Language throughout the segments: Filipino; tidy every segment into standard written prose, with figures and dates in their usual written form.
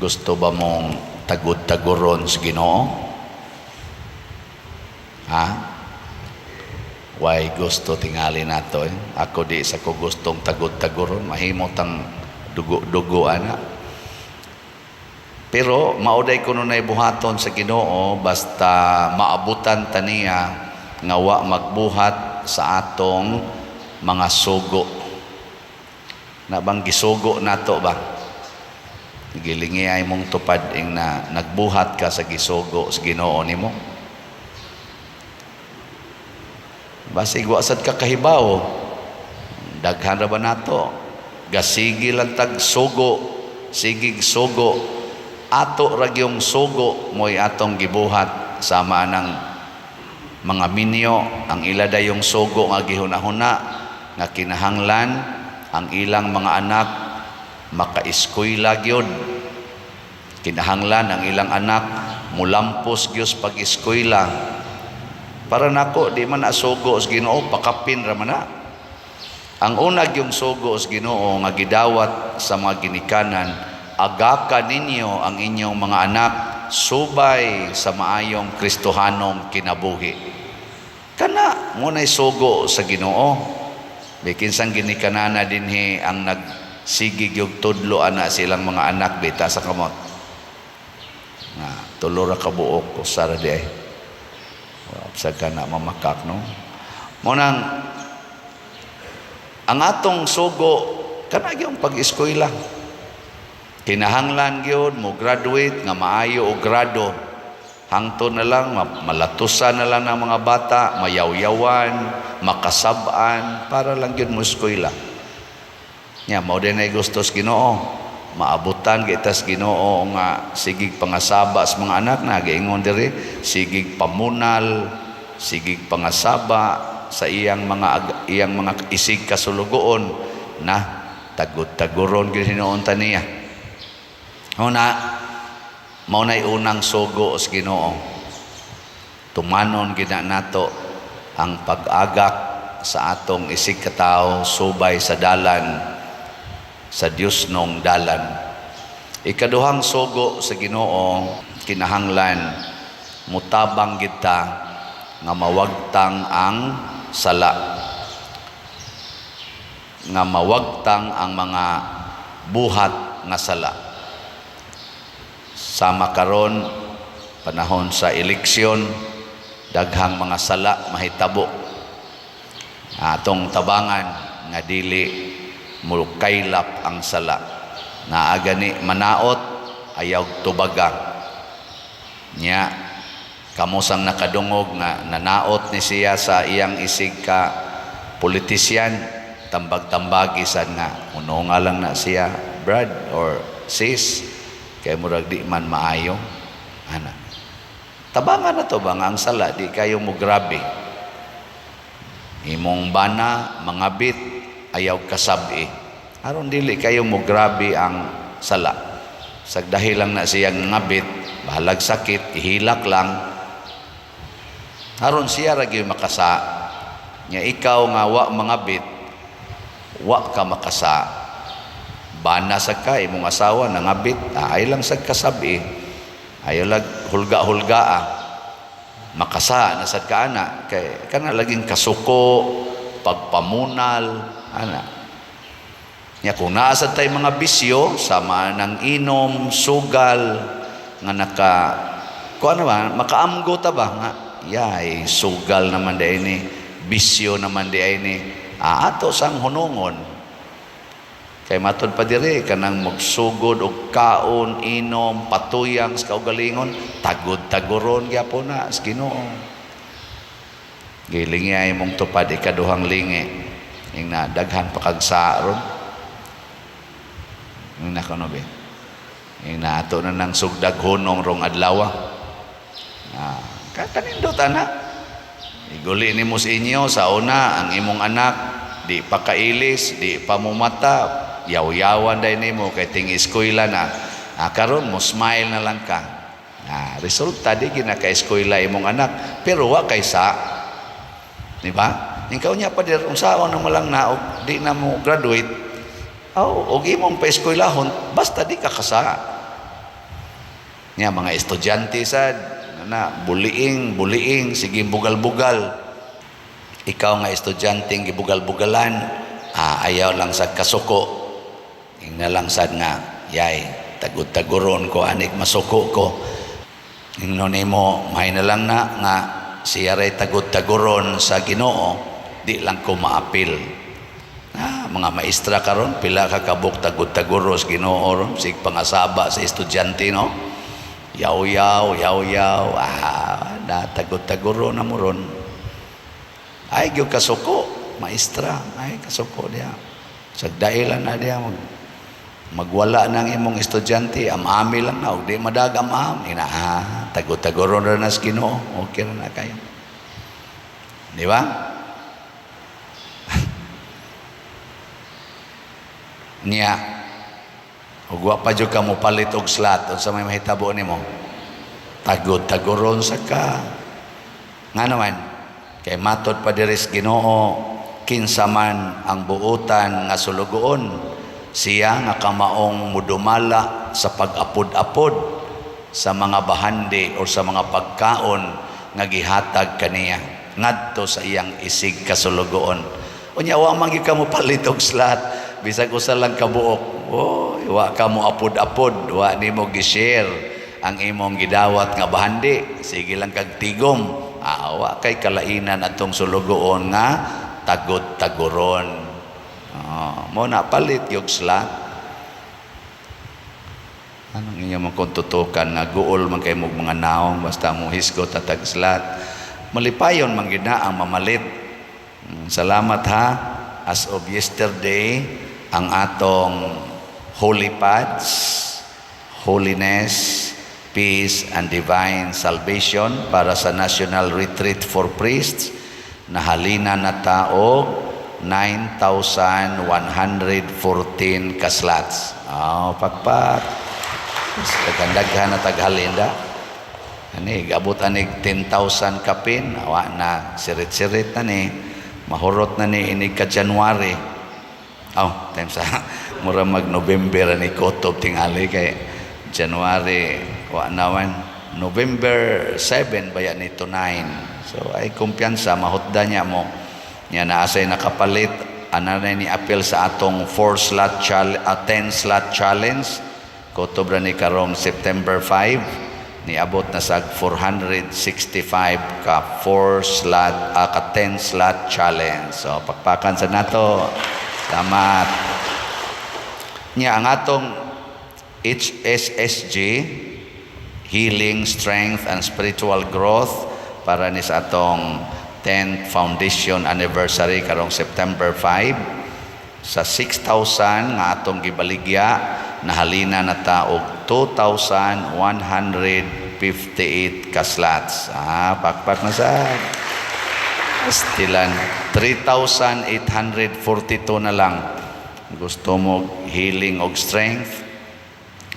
Gusto ba mong tagod-taguron sa Ginoo? Ha? Why gusto tingali nato eh? Ako di sa ko gustong tagod-taguron, mahimot ang dugo-dugo ana. Pero mauday ko nunay buhaton sa Ginoo basta maabutan taniya nga wa magbuhat sa atong mga sugo. Na bang gisugo nato ba? Gilingi ay mong tupad ing na nagbuhat ka sa gisugo sa Ginoo nimo. Basig wa sad ka kahibaw. Daghan ra ba nato? Gasigi lang tag sugo, sigig sugo. Ato ra gyung sugo moy atong gibuhat sama ng mga minyo ang ila dayong sugo nga gihunahuna nga kinahanglan ang ilang mga anak maka-eskwela gyud. Kinahanglan ang ilang anak mulampos gyud pag-eskwela. Para nako di man asugo sa Ginoo pakapin ra man na. Ang una gyung sugo sa Ginoo nga gidawat sa mga ginikanan, agakan ninyo ang inyong mga anak subay sa maayong Kristohanong kinabuhi. Kana ngunay sugo sa Ginoo. Bikin sang ginikanana dinhi ang nagsigig yung tudlo ana silang mga anak bita sa kamot. Nga tulo ra ka buok ko sara di ay. Sa kana mamakak no. Munang ang atong sugo kana gyud pag-eskwela. Kinahanglan gyud mo graduate nga maayo og grado. Hangtod na lang malatusan na lang ng mga bata, mayawyawan, makasab-an para lang gyud mo eskwela. Nya mao din ay gusto sa Ginoo. Maabutan kita sa Ginoo nga sigig pangasaba sa mga anak na giingon diri, sigig pamunal, sigig pangasaba sa iyang mga isig kasulugoon na tagod-taguron gyud hinuon taniya. Una mao nay unang sugo sa Ginoo. Tumanon gina nato ang pag-agak sa atong isig katawo subay sa dalan sa Dios nung dalan. Ikaduhang sugo sa Ginoo kinahanglan mutabang kita nga mawagtang ang sala, nga mawagtang ang mga buhat nga sala. Sama karon panahon sa eleksyon, daghang mga sala mahitabo. Atong tabangan nga dili mulkaylap ang sala. Naagani manaot ayaw tubaga. Nya kamusang nakadungog nga nanaot ni siya sa iyang isig ka politisyan, tambag-tambagi sad nga uno nga lang na siya brad or sis kay murag di man maayo ana. Tabangan na to ba nga ang sala di kayo mo grabe. Imong bana mangabit ayaw kasabi. Aron dili kayo mo grabe ang sala. Sag dahil lang na siyang ngabit, bahalag sakit, ihilak lang. Aron siya ra gyud makasa. Nya ikaw nga wa mangabit, wa ka makasa. Bana sa ka imong asawa nangabit, ay lang sa kasabi. Ayaw lag hulga-hulgaa. Makasa na sad ka ana kay kana laging kasuko, pagpamunal ana. Nya kung naa sad tay mga bisyo sama ng inom, sugal nga naka kuan ba makaamgo ta ba nga yay sugal naman day ni bisyo naman day ni ato sang hunungon. Kay matod pa diri kanang magsugod og kaon, inom, patuyang sa kaugalingon, tagod-taguron gyapon na sa Ginoo. Gilingi ay mong tupad ikaduhang lingi. Ing na daghan pa kag saaron. Ing na kuno be. Ing na ato na nang sugdag hunong rong adlaw. Kanindot ana. Iguli nimo sa inyo sa una ang imong anak di pa kailis, di pa mumata. Yaw-yawan day nimo kay ting eskwela na. Karon mo smile na lang ka. Resulta di ginaka-eskwela imong anak pero wa kay sa. Di ba? Ikaw niya pa dir unsaon na mo lang na og di na mo graduate. Og imong pa eskwelahon basta di ka kasa. Nya mga estudyante sad na bullying, sige bugal-bugal. Ikaw nga estudyante gibugal-bugalan, ayaw lang sad kasuko. Ingna lang sad nga, yay, tagud-taguron ko anik masuko ko. Ingno nimo may na lang na nga siya ray tagud-taguron sa Ginoo, di lang ko maapil. Mga maestra karon pila ka kabuk tagud-taguro sa Ginoo ron sig pangasaba sa estudyante no. Yaw na tagud-taguro na mo ron. Ay gyud kasuko maestra, ay kasuko dia. Sa dailan na dia magwala nang imong estudyante, amami lang na, di madag am ina tagud-taguro na sa Ginoo, okay na kayo. Di ba? Niya ug wa pa jud ka mo palit og slot unsa may mahitabo nimo, tagud-taguron sa ka nga naman kay matod pa diri sa Ginoo, kinsa man ang buotan nga sulugoon, siya nga kamaong mudumala sa pag-apod-apod sa mga bahandi o sa mga pagkaon nga gihatag kaniya ngadto sa iyang isig kasulugoon. Unya wa man gyud ka mo palit og slot, bisag usa lang kabuok, wa ka mo apod-apod, wa nimo gi-share ang imong gidawat nga bahandi, sige lang kag tigom, wa kay kalainan atong sulugoon nga tagud-taguron. Mo na palit yung slot. Anong inyong magkuntutukan nga guol man kay mong mga naong basta mo hisgot at tag slot, malipayon man gyud na ang mamalit. Salamat ha, as of yesterday ang atong holy pads, holiness, peace, and divine salvation para sa National Retreat for Priests, nahalina na taog 9,114 kaslots. Pakpak. Daghan na taghalinda. Ani, gabot anig 10,000 kapin. Awa na, sirit-sirit na ni. Mahurot na ni inig ka January. Time sa mura mag-November ni Kotob tingali kay January wa naman. November 7 baya nito 9. So ay kumpiyansa mahutda niya mo. Nya naasay nakapalit ananay ni appeal sa atong 10 slot challenge. Kotob ra ni karong September 5 ni abot na sa 465 ka 10 slot challenge. So pakpakan sa nato. Salamat. Nya ang atong HSSG, Healing, Strength, and Spiritual Growth para ni sa atong 10th Foundation Anniversary karong September 5 sa 6,000 nga atong gibaligya nahalina na taog 2,158 kaslots. Pakpak na sa Stilan 3,842 na lang. Gusto mo healing og strength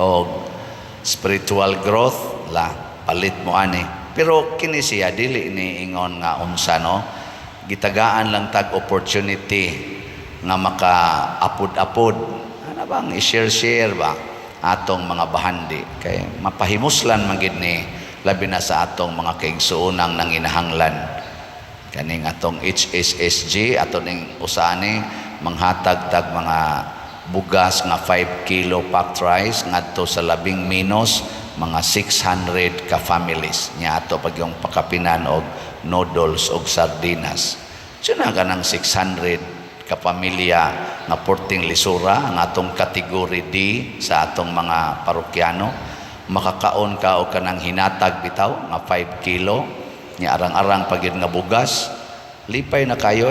og spiritual growth la palit mo ani. Pero kini siya dili ni ingon nga unsa no. Gitagaan lang tag opportunity nga maka-apod-apod. Ano bang i-share ba atong mga bahandi kay mapahimuslan man gid ni labi na sa atong mga kaigsuonang nanginahanglan. Kaning atong HSSG ato ning usani manghatag tag mga bugas nga 5 kilo packed rice ngadto sa labing minos mga 600 ka families nya ato pag yung pakapinan og noodles og sardinas. Sina ganang 600 ka pamilya nga porting lisura nga atong category D sa atong mga parokyano makakaon ka og kanang hinatag bitaw nga 5 kilo nya arang-arang pagid nga bugas lipay na kayo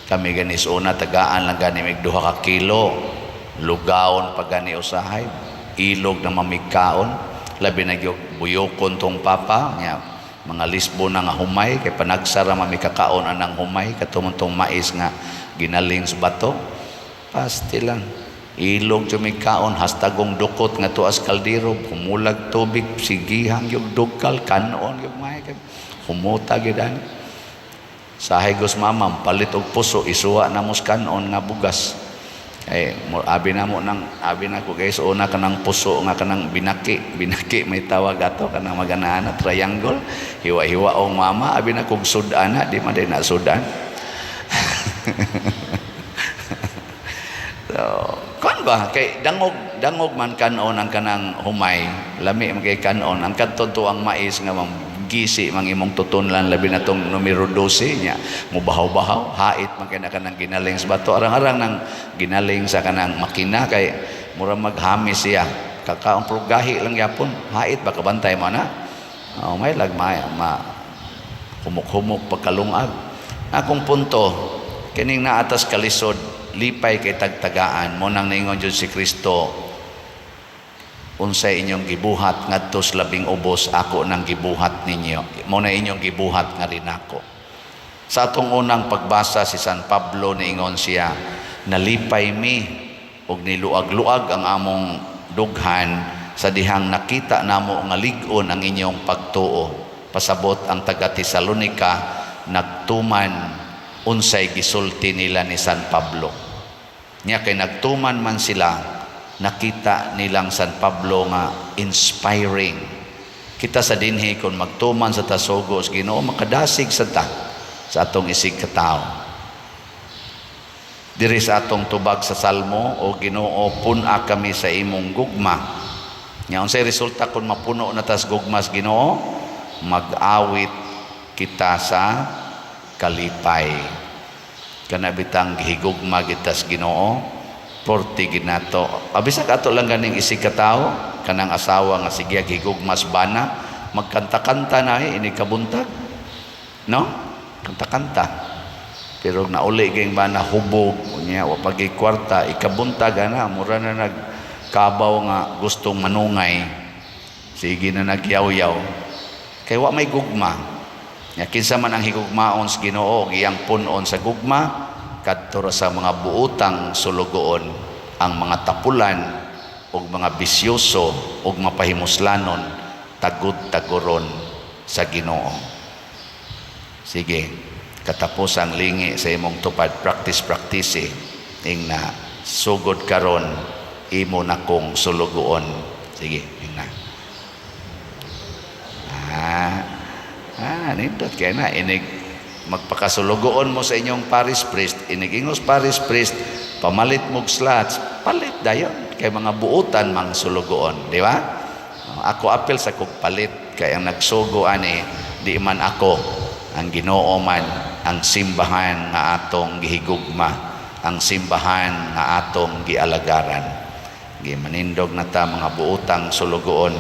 kami ganis una tagaan lang gani mig 2 ka kilo lugaon pag gani usahay ilog na mamigkaon labi na gyud buyokon tong papa nya mga lisbo na nga humay kay panagsara mamikakaon anang humay katumuntong mais nga ginaling sa bato pastilan ilog tumigkaon hastagong dukot nga tuas kaldero humulag tubig sigihang yung dugkal kanon yung may humuta gidan sahay gos mamam palit og puso isuwa na mos kanon nga bugas Abi na mo abi na ko guys, una kanang puso nga kanang binaki may tawag ato kanang maganaan na triangle, hiwa-hiwa o mama, abi na kog sudan na, di man din na sudan. So, kon ba kay dangog man kanon ang kanang humay, lami man kay kanon ang kadto ang mais nga gisi mang imong tutunlan labi na tong numero 12 nya mubahaw-bahaw hait man kay kanang ginaling sa bato arang-arang nang ginaling sa kanang makina kay mura maghamis siya kakaon pro gahi lang yapon hait ba kabantay mo na may lagmay humuk-humuk pagkalungag akong punto kining naatas kalisod lipay kay tagtagaan mo nang ningon jud si Kristo unsay inyong gibuhat ngadto sa labing ubos ako nang gibuhat ninyo mo na inyong gibuhat nga rin ako. Sa atong unang pagbasa si San Pablo niingon siya nalipay mi og niluag-luag ang among dughan sa dihang nakita namo nga lig-on ang inyong pagtuo. Pasabot ang taga Tesalonica nagtuman unsay gisulti nila ni San Pablo. Nya kay nagtuman man sila nakita nilang San Pablo nga inspiring. Kita sa dinhi kung magtuman sa tasogos Ginoo makadasig sa atong isig katao. Diri sa atong tubag sa salmo o Ginoo pun-a kami sa imong gugma. Nya unsay resulta kung mapuno na tas gugmas Ginoo? Mag-awit kita sa kalipay. Kanabitang gihigugma gitas Ginoo. Porti ginato abisa ka ato lang ganing isig katao kanang asawa nga sige gigugmas bana magkanta-kanta na ini kabuntag no kanta-kanta pero nauli ging bana hubog unya wa pagi kwarta ikabuntag ana mura na nagkabaw nga gustong manungay sige na nagyaw-yaw kay wa may gugma nya kinsa man ang higugmaon sa Ginoo iyang punon sa gugma kadto sa mga buutang sulugoon ang mga tapulan ug mga bisyoso ug mapahimuslanon tagud-taguron sa Ginoo. Sige, katapos ang lingi sa imong tupad practice ing na sugod karon imo na kong sulugoon. Sige, ing na. Nindot kaya na inig magpakasulugoon mo sa inyong parish priest inigingos parish priest pamalit mog slots palit dayon kay mga buutan mang sulugoon di ba ako apel sa kog palit kay ang nagsugo ani di man ako ang Ginoo man ang simbahan nga atong gihigugma ang simbahan nga atong gialagaran gimanindog na ta mga buutang sulugoon